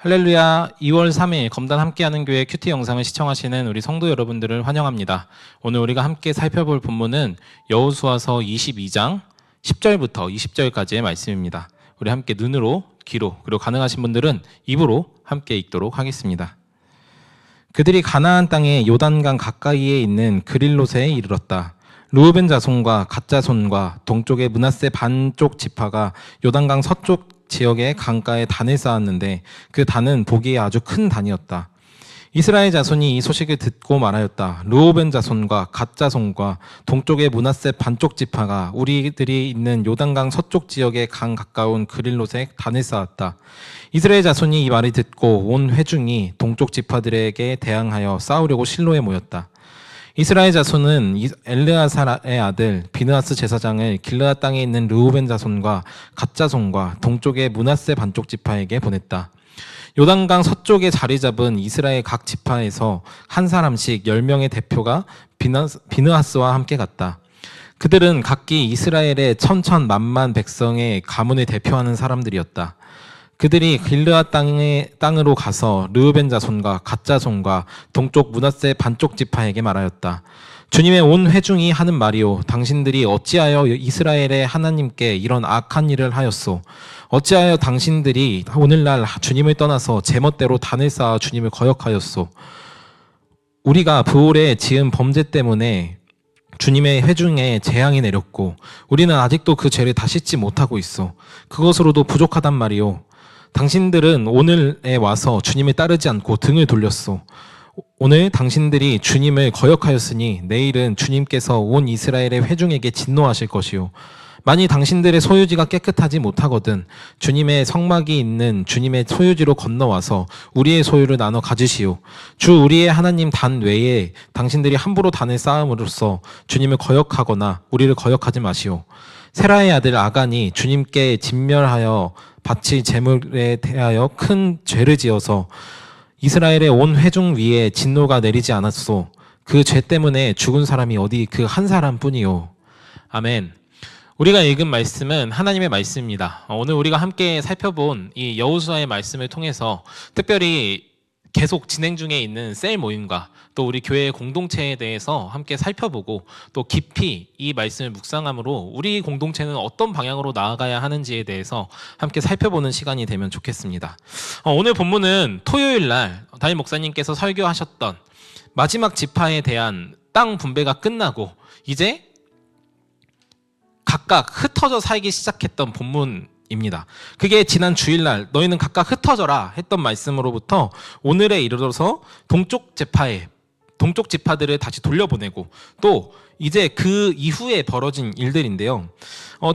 할렐루야. 2월 3일 검단 함께하는 교회 큐티 영상을 시청하시는 우리 성도 여러분들을 환영합니다. 오늘 우리가 함께 살펴볼 본문은 여호수아서 22장 10절부터 20절까지의 말씀입니다. 우리 함께 눈으로, 귀로, 그리고 가능하신 분들은 입으로 함께 읽도록 하겠습니다. 그들이 가나안 땅의 요단강 가까이에 있는 그릴롯에 이르렀다. 르우벤 자손과 갓 자손과 동쪽의 므낫세 반쪽 지파가 요단강 서쪽 지역의 강가에 단을 쌓았는데 그 단은 보기에 아주 큰 단이었다. 이스라엘 자손이 이 소식을 듣고 말하였다. 르우벤 자손과 갓 자손과 동쪽의 므낫세 반쪽 지파가 우리들이 있는 요단강 서쪽 지역의 강 가까운 그릴롯에 단을 쌓았다. 이스라엘 자손이 이 말을 듣고 온 회중이 동쪽 지파들에게 대항하여 싸우려고 실로에 모였다. 이스라엘 자손은 엘르아살의 아들 비느하스 제사장을 길르앗 땅에 있는 르우벤 자손과 갓 자손과 동쪽의 므낫세 반쪽 지파에게 보냈다. 요단강 서쪽에 자리 잡은 이스라엘 각 지파에서 한 사람씩 10명의 대표가 비느하스와 함께 갔다. 그들은 각기 이스라엘의 천천만만 백성의 가문을 대표하는 사람들이었다. 그들이 길르앗 땅으로 가서 르우벤 자손과 갓 자손과 동쪽 므낫세 반쪽 지파에게 말하였다. 주님의 온 회중이 하는 말이요, 당신들이 어찌하여 이스라엘의 하나님께 이런 악한 일을 하였소? 어찌하여 당신들이 오늘날 주님을 떠나서 제멋대로 단을 쌓아 주님을 거역하였소? 우리가 부올에 지은 범죄 때문에 주님의 회중에 재앙이 내렸고 우리는 아직도 그 죄를 다 씻지 못하고 있어. 그것으로도 부족하단 말이요. 당신들은 오늘에 와서 주님을 따르지 않고 등을 돌렸소. 오늘 당신들이 주님을 거역하였으니 내일은 주님께서 온 이스라엘의 회중에게 진노하실 것이요. 만일 당신들의 소유지가 깨끗하지 못하거든 주님의 성막이 있는 주님의 소유지로 건너와서 우리의 소유를 나눠 가지시오. 주 우리의 하나님 단 외에 당신들이 함부로 단을 쌓음으로써 주님을 거역하거나 우리를 거역하지 마시오. 세라의 아들 아간이 주님께 진멸하여 바칠 제물에 대하여 큰 죄를 지어서 이스라엘의 온 회중 위에 진노가 내리지 않았소. 그 죄 때문에 죽은 사람이 어디 그 한 사람뿐이요. 아멘. 우리가 읽은 말씀은 하나님의 말씀입니다. 오늘 우리가 함께 살펴본 이 여호수아의 말씀을 통해서 특별히 계속 진행 중에 있는 셀 모임과 또 우리 교회의 공동체에 대해서 함께 살펴보고 또 깊이 이 말씀을 묵상함으로 우리 공동체는 어떤 방향으로 나아가야 하는지에 대해서 함께 살펴보는 시간이 되면 좋겠습니다. 오늘 본문은 토요일 날 담임 목사님께서 설교하셨던 마지막 지파에 대한 땅 분배가 끝나고 이제 각각 흩어져 살기 시작했던 본문입니다. 그게 지난 주일날 너희는 각각 흩어져라 했던 말씀으로부터 오늘에 이르러서 동쪽 지파들을 다시 돌려보내고 또 이제 그 이후에 벌어진 일들인데요.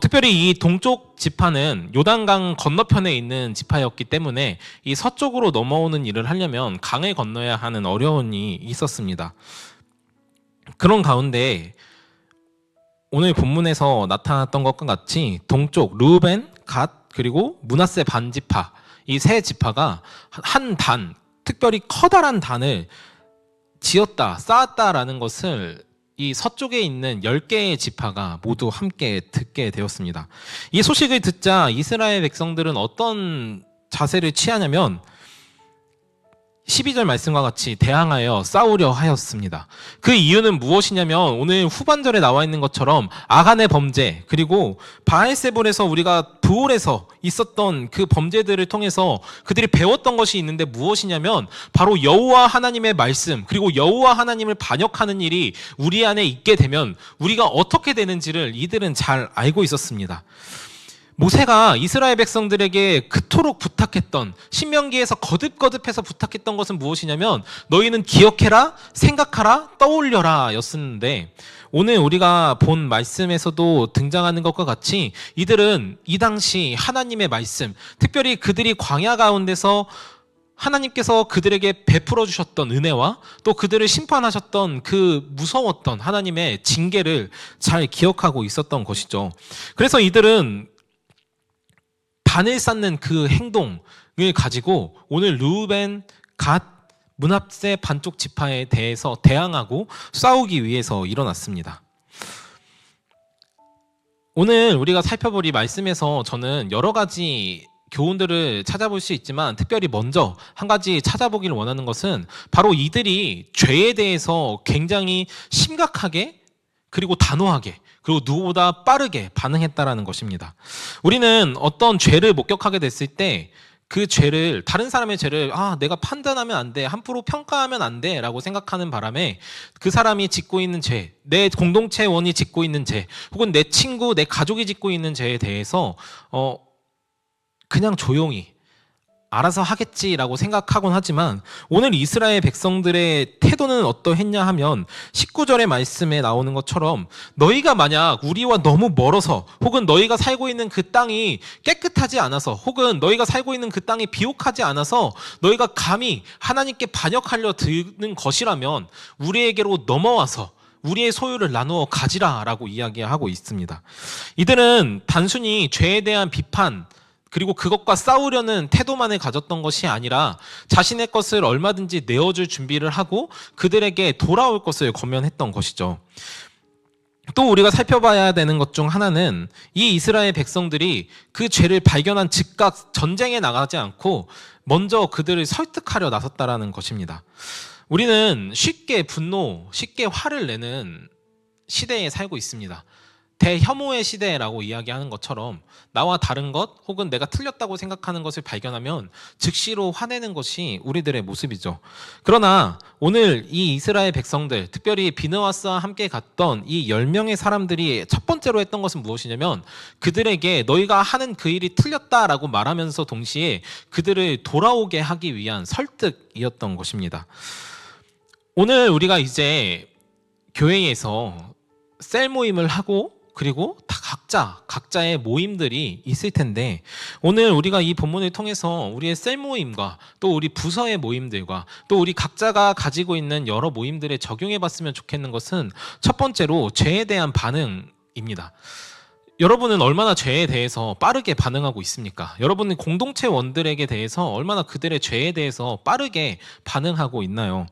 특별히 이 동쪽 지파는 요단강 건너편에 있는 지파였기 때문에 이 서쪽으로 넘어오는 일을 하려면 강을 건너야 하는 어려움이 있었습니다. 그런 가운데 오늘 본문에서 나타났던 것과 같이 동쪽 르우벤, 갓, 그리고 므낫세 반지파 이 세 지파가 한 단, 특별히 커다란 단을 지었다, 쌓았다라는 것을 이 서쪽에 있는 10개의 지파가 모두 함께 듣게 되었습니다. 이 소식을 듣자 이스라엘 백성들은 어떤 자세를 취하냐면 12절 말씀과 같이 대항하여 싸우려 하였습니다. 그 이유는 무엇이냐면 오늘 후반절에 나와 있는 것처럼 아간의 범죄 그리고 바알세불에서 우리가 부올에서 있었던 그 범죄들을 통해서 그들이 배웠던 것이 있는데 무엇이냐면 바로 여호와 하나님의 말씀 그리고 여호와 하나님을 반역하는 일이 우리 안에 있게 되면 우리가 어떻게 되는지를 이들은 잘 알고 있었습니다. 모세가 이스라엘 백성들에게 그토록 부탁했던 신명기에서 거듭거듭해서 부탁했던 것은 무엇이냐면 너희는 기억해라, 생각하라, 떠올려라 였었는데 오늘 우리가 본 말씀에서도 등장하는 것과 같이 이들은 이 당시 하나님의 말씀, 특별히 그들이 광야 가운데서 하나님께서 그들에게 베풀어 주셨던 은혜와 또 그들을 심판하셨던 그 무서웠던 하나님의 징계를 잘 기억하고 있었던 것이죠. 그래서 이들은 단을 쌓는 그 행동을 가지고 오늘 르우벤, 갓, 므낫세 반쪽 지파에 대해서 대항하고 싸우기 위해서 일어났습니다. 오늘 우리가 살펴볼 이 말씀에서 저는 여러 가지 교훈들을 찾아볼 수 있지만 특별히 먼저 한 가지 찾아보기를 원하는 것은 바로 이들이 죄에 대해서 굉장히 심각하게 그리고 단호하게 그리고 누구보다 빠르게 반응했다라는 것입니다. 우리는 어떤 죄를 목격하게 됐을 때 그 죄를, 다른 사람의 죄를 내가 판단하면 안 돼, 함부로 평가하면 안 돼 라고 생각하는 바람에 그 사람이 짓고 있는 죄, 내 공동체원이 짓고 있는 죄, 혹은 내 친구, 내 가족이 짓고 있는 죄에 대해서 그냥 조용히 알아서 하겠지라고 생각하곤 하지만 오늘 이스라엘 백성들의 태도는 어떠했냐 하면 19절의 말씀에 나오는 것처럼 너희가 만약 우리와 너무 멀어서 혹은 너희가 살고 있는 그 땅이 깨끗하지 않아서 혹은 너희가 살고 있는 그 땅이 비옥하지 않아서 너희가 감히 하나님께 반역하려 드는 것이라면 우리에게로 넘어와서 우리의 소유를 나누어 가지라라고 이야기하고 있습니다. 이들은 단순히 죄에 대한 비판 그리고 그것과 싸우려는 태도만을 가졌던 것이 아니라 자신의 것을 얼마든지 내어줄 준비를 하고 그들에게 돌아올 것을 권면했던 것이죠. 또 우리가 살펴봐야 되는 것 중 하나는 이 이스라엘 백성들이 그 죄를 발견한 즉각 전쟁에 나가지 않고 먼저 그들을 설득하려 나섰다라는 것입니다. 우리는 쉽게 분노, 쉽게 화를 내는 시대에 살고 있습니다. 대혐오의 시대라고 이야기하는 것처럼 나와 다른 것 혹은 내가 틀렸다고 생각하는 것을 발견하면 즉시로 화내는 것이 우리들의 모습이죠. 그러나 오늘 이 이스라엘 백성들, 특별히 비느하스와 함께 갔던 이 10명의 사람들이 첫 번째로 했던 것은 무엇이냐면 그들에게 너희가 하는 그 일이 틀렸다라고 말하면서 동시에 그들을 돌아오게 하기 위한 설득이었던 것입니다. 오늘 우리가 이제 교회에서 셀 모임을 하고 그리고 다 각자의 모임들이 있을 텐데 오늘 우리가 이 본문을 통해서 우리의 셀 모임과 또 우리 부서의 모임들과 또 우리 각자가 가지고 있는 여러 모임들에 적용해 봤으면 좋겠는 것은 첫 번째로 죄에 대한 반응입니다. 여러분은 얼마나 죄에 대해서 빠르게 반응하고 있습니까? 여러분은 공동체원들에게 대해서 얼마나 그들의 죄에 대해서 빠르게 반응하고 있나요?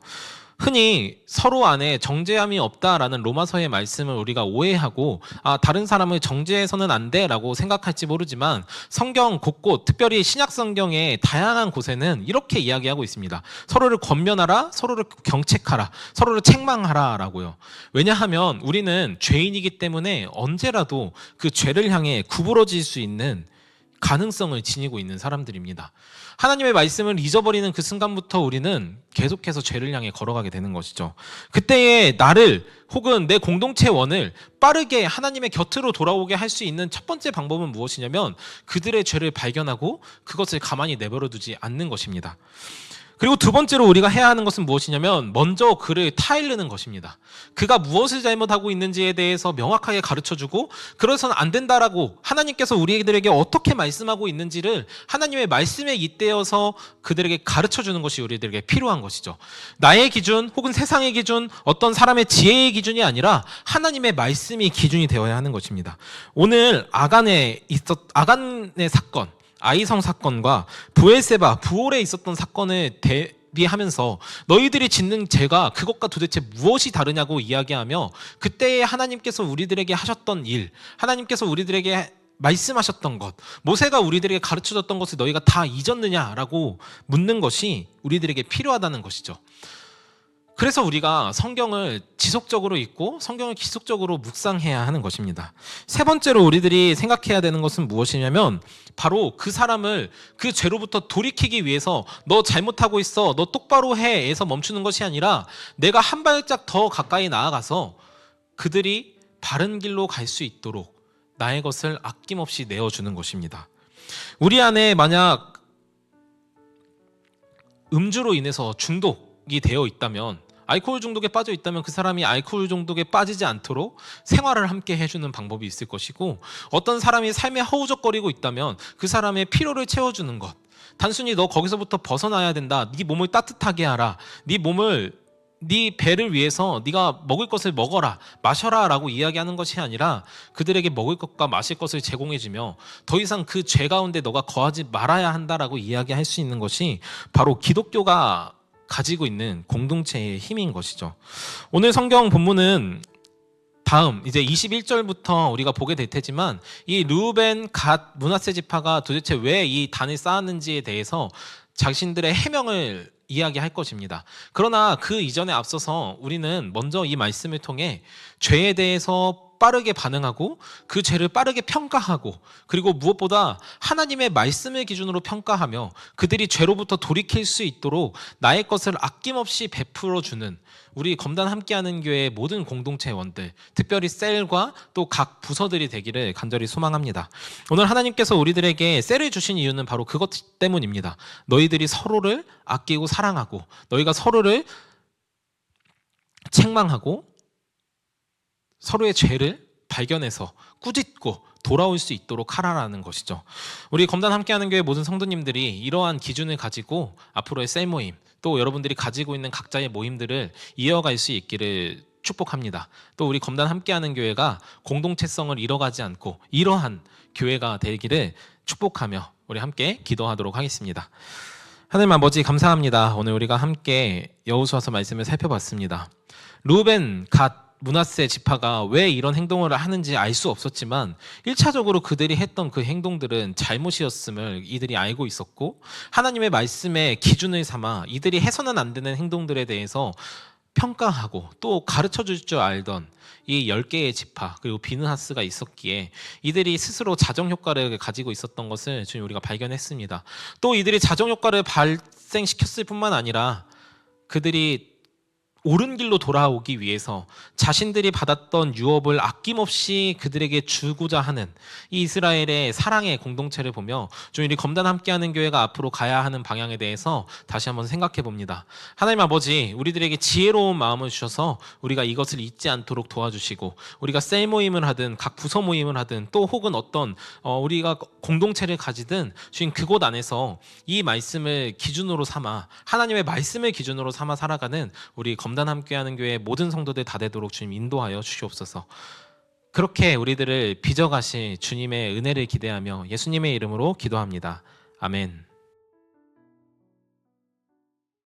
흔히 서로 안에 정죄함이 없다라는 로마서의 말씀을 우리가 오해하고 다른 사람을 정죄해서는 안 돼라고 생각할지 모르지만 성경 곳곳 특별히 신약 성경의 다양한 곳에는 이렇게 이야기하고 있습니다. 서로를 권면하라, 서로를 경책하라, 서로를 책망하라라고요. 왜냐하면 우리는 죄인이기 때문에 언제라도 그 죄를 향해 구부러질 수 있는 가능성을 지니고 있는 사람들입니다. 하나님의 말씀을 잊어버리는 그 순간부터 우리는 계속해서 죄를 향해 걸어가게 되는 것이죠. 그때의 나를 혹은 내 공동체원을 빠르게 하나님의 곁으로 돌아오게 할 수 있는 첫 번째 방법은 무엇이냐면 그들의 죄를 발견하고 그것을 가만히 내버려 두지 않는 것입니다. 그리고 두 번째로 우리가 해야 하는 것은 무엇이냐면 먼저 그를 타이르는 것입니다. 그가 무엇을 잘못하고 있는지에 대해서 명확하게 가르쳐주고 그래서는 안 된다라고 하나님께서 우리들에게 어떻게 말씀하고 있는지를 하나님의 말씀에 잇대어서 그들에게 가르쳐주는 것이 우리들에게 필요한 것이죠. 나의 기준 혹은 세상의 기준 어떤 사람의 지혜의 기준이 아니라 하나님의 말씀이 기준이 되어야 하는 것입니다. 오늘 아간의 사건 아이성 사건과 브엘세바, 부올에 있었던 사건을 대비하면서 너희들이 짓는 죄가 그것과 도대체 무엇이 다르냐고 이야기하며 그때에 하나님께서 우리들에게 하셨던 일, 하나님께서 우리들에게 말씀하셨던 것, 모세가 우리들에게 가르쳐줬던 것을 너희가 다 잊었느냐라고 묻는 것이 우리들에게 필요하다는 것이죠. 그래서 우리가 성경을 지속적으로 읽고 성경을 지속적으로 묵상해야 하는 것입니다. 세 번째로 우리들이 생각해야 되는 것은 무엇이냐면 바로 그 사람을 그 죄로부터 돌이키기 위해서 너 잘못하고 있어, 너 똑바로 해에서 멈추는 것이 아니라 내가 한 발짝 더 가까이 나아가서 그들이 바른 길로 갈 수 있도록 나의 것을 아낌없이 내어주는 것입니다. 우리 안에 만약 음주로 인해서 중독이 되어 있다면 알코올 중독에 빠져 있다면 그 사람이 알코올 중독에 빠지지 않도록 생활을 함께 해주는 방법이 있을 것이고 어떤 사람이 삶에 허우적거리고 있다면 그 사람의 피로를 채워주는 것 단순히 너 거기서부터 벗어나야 된다 네 몸을 따뜻하게 하라 네 배를 위해서 네가 먹을 것을 먹어라 마셔라 라고 이야기하는 것이 아니라 그들에게 먹을 것과 마실 것을 제공해주며 더 이상 그 죄 가운데 너가 거하지 말아야 한다라고 이야기할 수 있는 것이 바로 기독교가 가지고 있는 공동체의 힘인 것이죠. 오늘 성경 본문은 다음 이제 21절부터 우리가 보게 될 테지만 이 르우벤, 갓, 므낫세 지파가 도대체 왜 이 단을 쌓았는지에 대해서 자신들의 해명을 이야기할 것입니다. 그러나 그 이전에 앞서서 우리는 먼저 이 말씀을 통해 죄에 대해서 빠르게 반응하고 그 죄를 빠르게 평가하고 그리고 무엇보다 하나님의 말씀을 기준으로 평가하며 그들이 죄로부터 돌이킬 수 있도록 나의 것을 아낌없이 베풀어주는 우리 검단 함께하는 교회의 모든 공동체원들, 특별히 셀과 또 각 부서들이 되기를 간절히 소망합니다. 오늘 하나님께서 우리들에게 셀을 주신 이유는 바로 그것 때문입니다. 너희들이 서로를 아끼고 사랑하고 너희가 서로를 책망하고 서로의 죄를 발견해서 꾸짖고 돌아올 수 있도록 하라라는 것이죠. 우리 검단 함께하는 교회 모든 성도님들이 이러한 기준을 가지고 앞으로의 셀 모임 또 여러분들이 가지고 있는 각자의 모임들을 이어갈 수 있기를 축복합니다. 또 우리 검단 함께하는 교회가 공동체성을 잃어가지 않고 이러한 교회가 되기를 축복하며 우리 함께 기도하도록 하겠습니다. 하나님 아버지 감사합니다. 오늘 우리가 함께 여호수아서 말씀을 살펴봤습니다. 르우벤, 갓, 므낫세 지파가 왜 이런 행동을 하는지 알 수 없었지만 1차적으로 그들이 했던 그 행동들은 잘못이었음을 이들이 알고 있었고 하나님의 말씀에 기준을 삼아 이들이 해서는 안 되는 행동들에 대해서 평가하고 또 가르쳐 줄 줄 알던 이 10개의 지파 그리고 비느하스가 있었기에 이들이 스스로 자정효과를 가지고 있었던 것을 주님 우리가 발견했습니다. 또 이들이 자정효과를 발생시켰을 뿐만 아니라 그들이 옳은 길로 돌아오기 위해서 자신들이 받았던 유업을 아낌없이 그들에게 주고자 하는 이 이스라엘의 사랑의 공동체를 보며 좀 우리 검단 함께하는 교회가 앞으로 가야 하는 방향에 대해서 다시 한번 생각해 봅니다. 하나님 아버지 우리들에게 지혜로운 마음을 주셔서 우리가 이것을 잊지 않도록 도와주시고 우리가 셀 모임을 하든 각 부서 모임을 하든 또 혹은 어떤 우리가 공동체를 가지든 주님 그곳 안에서 이 말씀을 기준으로 삼아 하나님의 말씀을 기준으로 삼아 살아가는 우리 검단 함께하는 교회 모든 성도들 다 되도록 주님 인도하여 주시옵소서. 그렇게 우리들을 빚어가실 주님의 은혜를 기대하며 예수님의 이름으로 기도합니다. 아멘.